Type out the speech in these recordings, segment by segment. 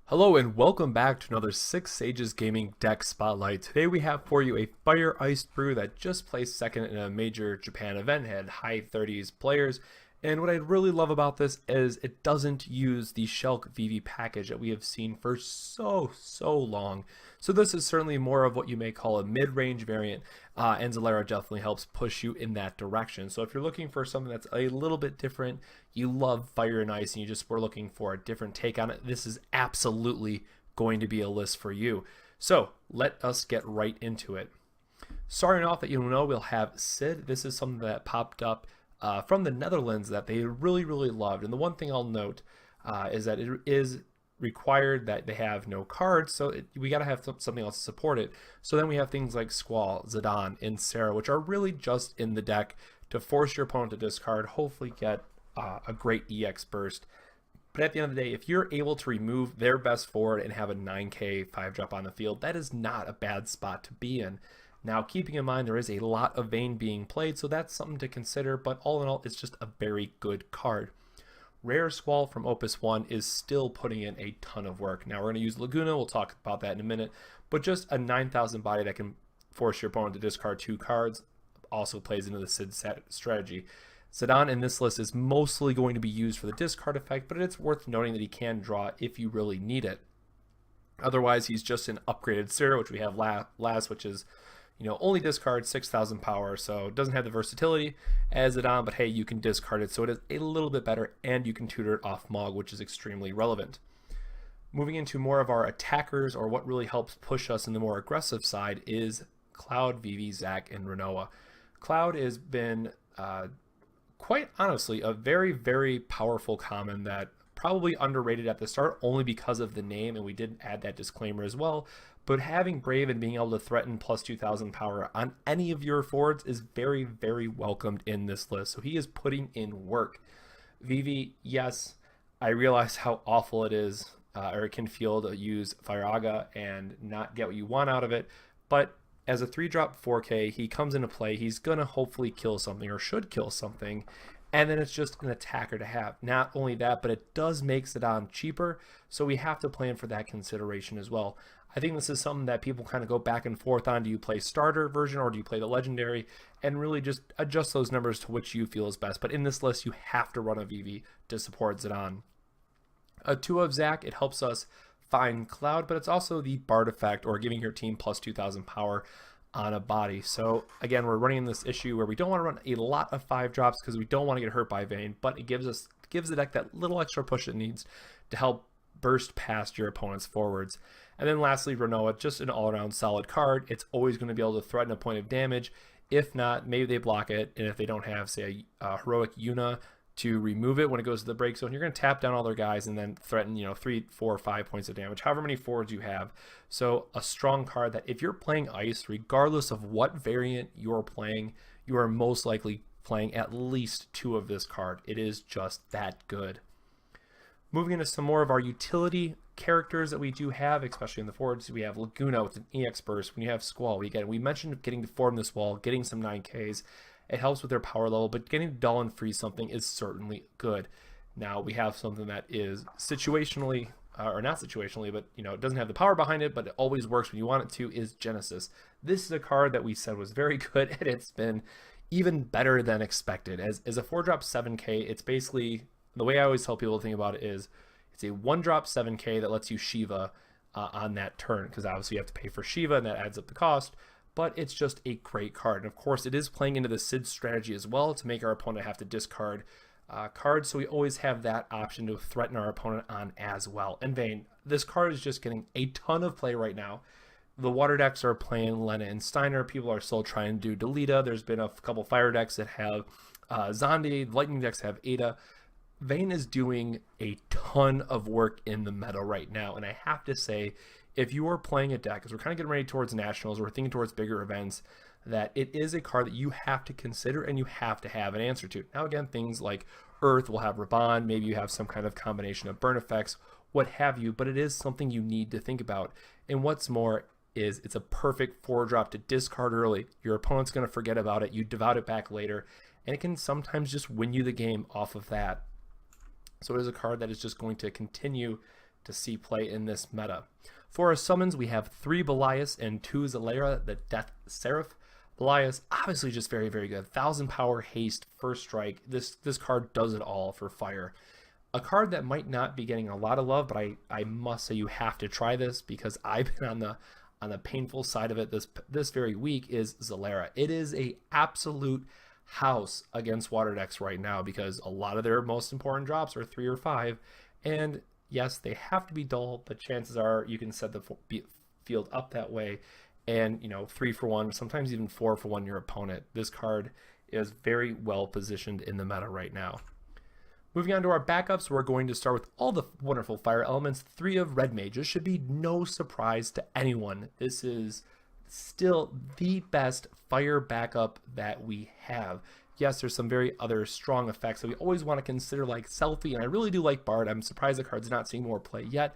Hello and welcome back to another Six Sages Gaming Deck Spotlight. Today we have for you a Fire Iced Brew that just placed second in a major Japan event, had high 30s players, and what I really love about this is it doesn't use the Shulk Vivi package that we have seen for so long. So this is certainly more of what you may call a mid-range variant, and Zalera definitely helps push you in that direction. So if you're looking for something that's a little bit different, you love Fire and Ice, and you just were looking for a different take on it, this is absolutely going to be a list for you. So let us get right into it. Starting off, that you know, we'll have Cid. This is something that popped up from the Netherlands that they really loved. And the one thing I'll note is that it is required that they have no cards, so we got to have something else to support it. So then we have things like Squall, Zidane, and Serah, which are really just in the deck to force your opponent to discard, hopefully get a great EX burst. But at the end of the day, if you're able to remove their best forward and have a 9k 5-drop on the field, that is not a bad spot to be in. Now, keeping in mind there is a lot of Vayne being played, so that's something to consider, but all in all, it's just a very good card. Rare Squall from Opus 1 is still putting in a ton of work. Now, we're going to use Laguna, we'll talk about that in a minute, but just a 9,000 body that can force your opponent to discard 2 cards also plays into the Cid strategy. Zidane in this list is mostly going to be used for the discard effect, but it's worth noting that he can draw if you really need it. Otherwise, he's just an upgraded Serah, which we have last, which is, you know, only discard 6,000 power, so it doesn't have the versatility as Zidane, but hey, you can discard it, so it is a little bit better, and you can tutor it off Mog, which is extremely relevant. Moving into more of our attackers, or what really helps push us in the more aggressive side, is Cloud, Vivi, Zack, and Rinoa. Cloud has been quite honestly a very powerful common that probably underrated at the start only because of the name, and we didn't add that disclaimer as well. But having Brave and being able to threaten plus 2,000 power on any of your forwards is very welcomed in this list. So he is putting in work. Vivi, yes, I realize how awful it is, or it can feel to use Firaga and not get what you want out of it. But as a 3-drop 4K, he comes into play. He's going to hopefully kill something, or should kill something. And then it's just an attacker to have. Not only that, but it does make Zidane cheaper. So we have to plan for that consideration as well. I think this is something that people kind of go back and forth on. Do you play starter version or do you play the legendary? And really just adjust those numbers to which you feel is best. But in this list, you have to run a Vivi to support Zidane. A 2 of Zack, it helps us find Cloud, but it's also the Bard effect, or giving your team plus 2,000 power on a body. So again, we're running this issue where we don't want to run a lot of 5-drops because we don't want to get hurt by Vayne, but it gives the deck that little extra push it needs to help burst past your opponent's forwards. And then lastly, Rinoa, just an all-around solid card. It's always going to be able to threaten a point of damage. If not, maybe they block it, and if they don't have, say, a heroic Una to remove it when it goes to the break zone, you're going to tap down all their guys and then threaten, you know, 3, 4, 5 points of damage, however many forwards you have. So a strong card that if you're playing Ice, regardless of what variant you're playing, you are most likely playing at least 2 of this card. It is just that good. Moving into some more of our utility characters that we do have, especially in the forwards, we have Laguna with an EX burst. When you have Squall, we mentioned getting to form this wall, getting some 9Ks. It helps with their power level, but getting to dull and freeze something is certainly good. Now we have something that is situationally, or not situationally, but you know, it doesn't have the power behind it, but it always works when you want it to, is Genesis. This is a card that we said was very good, and it's been even better than expected. As a 4-drop 7K, it's basically, the way I always tell people to think about it is, it's a 1-drop 7K that lets you Shiva on that turn, because obviously you have to pay for Shiva, and that adds up the cost. But it's just a great card. And of course, it is playing into the Cid strategy as well to make our opponent have to discard cards. So we always have that option to threaten our opponent on as well. And Vayne, this card is just getting a ton of play right now. The water decks are playing Lena and Steiner. People are still trying to do Delita. There's been a couple fire decks that have Zandi. Lightning decks have Ada. Vayne is doing a ton of work in the meta right now. And I have to say, if you are playing a deck, as we're kind of getting ready towards nationals, we're thinking towards bigger events, that it is a card that you have to consider and you have to have an answer to. Now again, things like Earth will have Raban, maybe you have some kind of combination of burn effects, what have you, but it is something you need to think about. And what's more is it's a perfect 4-drop to discard early. Your opponent's going to forget about it, you devout it back later, and it can sometimes just win you the game off of that. So it is a card that is just going to continue to see play in this meta. For our summons, we have 3 Belias and 2 Zalera, the Death Seraph. Belias, obviously just very, very good. 1000 power, haste, first strike. This card does it all for fire. A card that might not be getting a lot of love, but I must say you have to try this because I've been on the painful side of it this very week, is Zalera. It is a absolute house against water decks right now because a lot of their most important drops are 3 or 5, and yes, they have to be dull, but chances are you can set the field up that way, and 3 for 1, sometimes even 4 for 1 your opponent. This card is very well positioned in the meta right now. Moving on to our backups, we're going to start with all the wonderful fire elements. 3 of Red Mage. This should be no surprise to anyone. This is still the best fire backup that we have. Yes, there's some very other strong effects that we always want to consider, like Selphie, and I really do like Bard. I'm surprised the card's not seeing more play yet,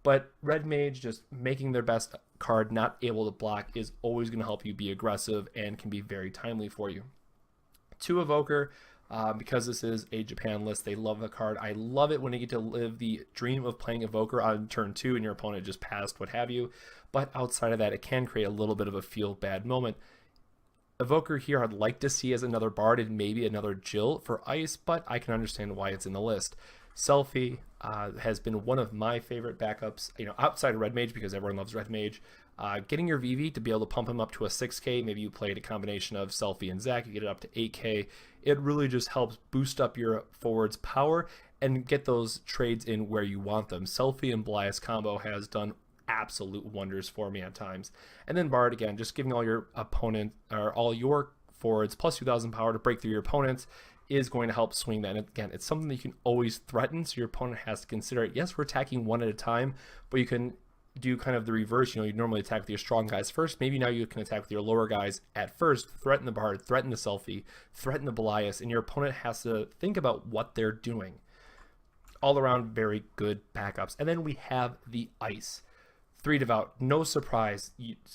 but Red Mage just making their best card not able to block is always going to help you be aggressive and can be very timely for you. 2 Evoker. Because this is a Japan list, they love the card. I love it when you get to live the dream of playing Evoker on turn 2 and your opponent just passed, what have you. But outside of that, it can create a little bit of a feel bad moment. Evoker here I'd like to see as another Bard and maybe another Jihl for Ice, but I can understand why it's in the list. Selphie has been one of my favorite backups, outside of Red Mage because everyone loves Red Mage. Getting your Vivi to be able to pump him up to a 6k, maybe you played a combination of Selphie and Zack, you get it up to 8k. It really just helps boost up your forward's power and get those trades in where you want them. Selphie and Belias combo has done absolute wonders for me at times. And then Bard, again, just giving all your opponent or all your forwards plus 2000 power to break through your opponents is going to help swing that. And again, it's something that you can always threaten, so your opponent has to consider it. Yes, we're attacking one at a time, but you can do kind of the reverse. You normally attack with your strong guys first. Maybe now you can attack with your lower guys at first, threaten the Bard, threaten the Selphie, threaten the Belias, and your opponent has to think about what they're doing. All around very good backups. And then we have the Ice. 3 Devout, no surprise.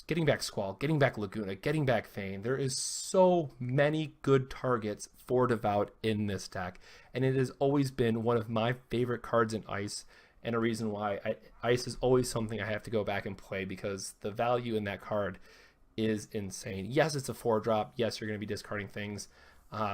Getting back Squall, getting back Laguna, getting back Vayne. There is so many good targets for Devout in this deck, and it has always been one of my favorite cards in Ice, and a reason why Ice is always something I have to go back and play because the value in that card is insane. Yes, it's a 4-drop. Yes, you're going to be discarding things,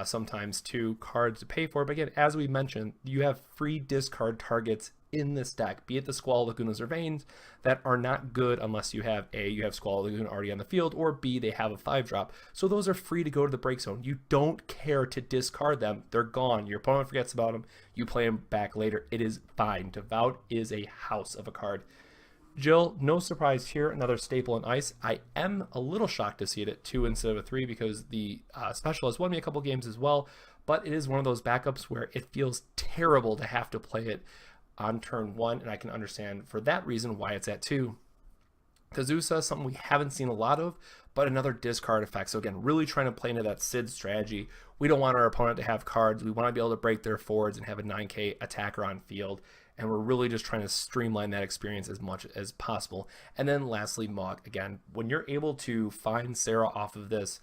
sometimes 2 cards to pay for, but again, as we mentioned, you have free discard targets in this deck, be it the Squall, Lagunas, or Vaynes, that are not good unless you have A, you have Squall, Lagoon already on the field, or B, they have a 5-drop. So those are free to go to the break zone. You don't care to discard them. They're gone. Your opponent forgets about them. You play them back later. It is fine. Devout is a house of a card. Jihl, no surprise here, another staple in Ice. I am a little shocked to see it at 2 instead of a 3 because the special has won me a couple games as well, but it is one of those backups where it feels terrible to have to play it on turn 1, and I can understand for that reason why it's at 2. Kazusa, something we haven't seen a lot of, but another discard effect. So again, really trying to play into that Cid strategy. We don't want our opponent to have cards. We want to be able to break their forwards and have a 9k attacker on field, and we're really just trying to streamline that experience as much as possible. And then lastly, Mog. Again, when you're able to find Serah off of this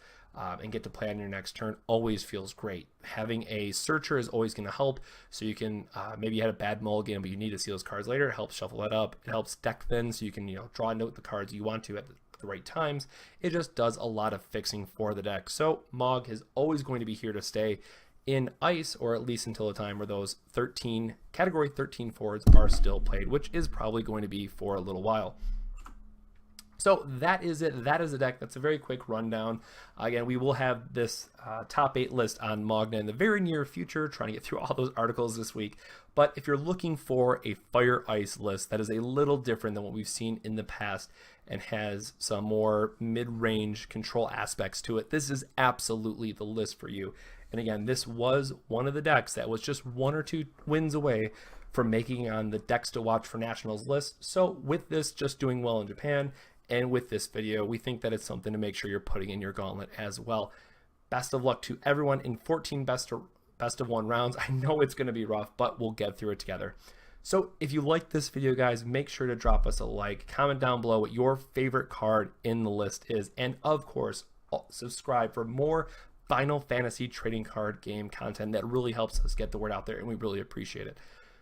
and get to play on your next turn always feels great. Having a searcher is always going to help, so you can maybe you had a bad mulligan but you need to see those cards later. It helps shuffle that up. It helps deck thin, so you can draw and note the cards you want to at the right times. It just does a lot of fixing for the deck. So Mog is always going to be here to stay in Ice, or at least until a time where those category 13 forwards are still played, which is probably going to be for a little while. So that is it. That is the deck. That's a very quick rundown. Again, we will have this top 8 list on Mogna in the very near future, trying to get through all those articles this week. But if you're looking for a Fire Ice list that is a little different than what we've seen in the past and has some more mid-range control aspects to it, this is absolutely the list for you. And again, this was one of the decks that was just 1 or 2 wins away from making on the decks to watch for nationals list. So with this just doing well in Japan, and with this video, we think that it's something to make sure you're putting in your gauntlet as well. Best of luck to everyone in 14 best of 1 rounds. I know it's going to be rough, but we'll get through it together. So if you like this video, guys, make sure to drop us a like, comment down below what your favorite card in the list is, and of course, subscribe for more Final Fantasy trading card game content that really helps us get the word out there, and we really appreciate it.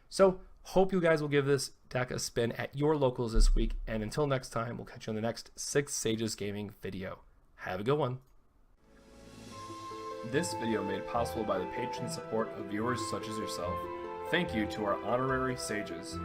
So Hope you guys will give this deck a spin at your locals this week, and until next time, we'll catch you on the next 6 Sages Gaming video. Have a good one. This video made possible by the patron support of viewers such as yourself. Thank you to our honorary sages.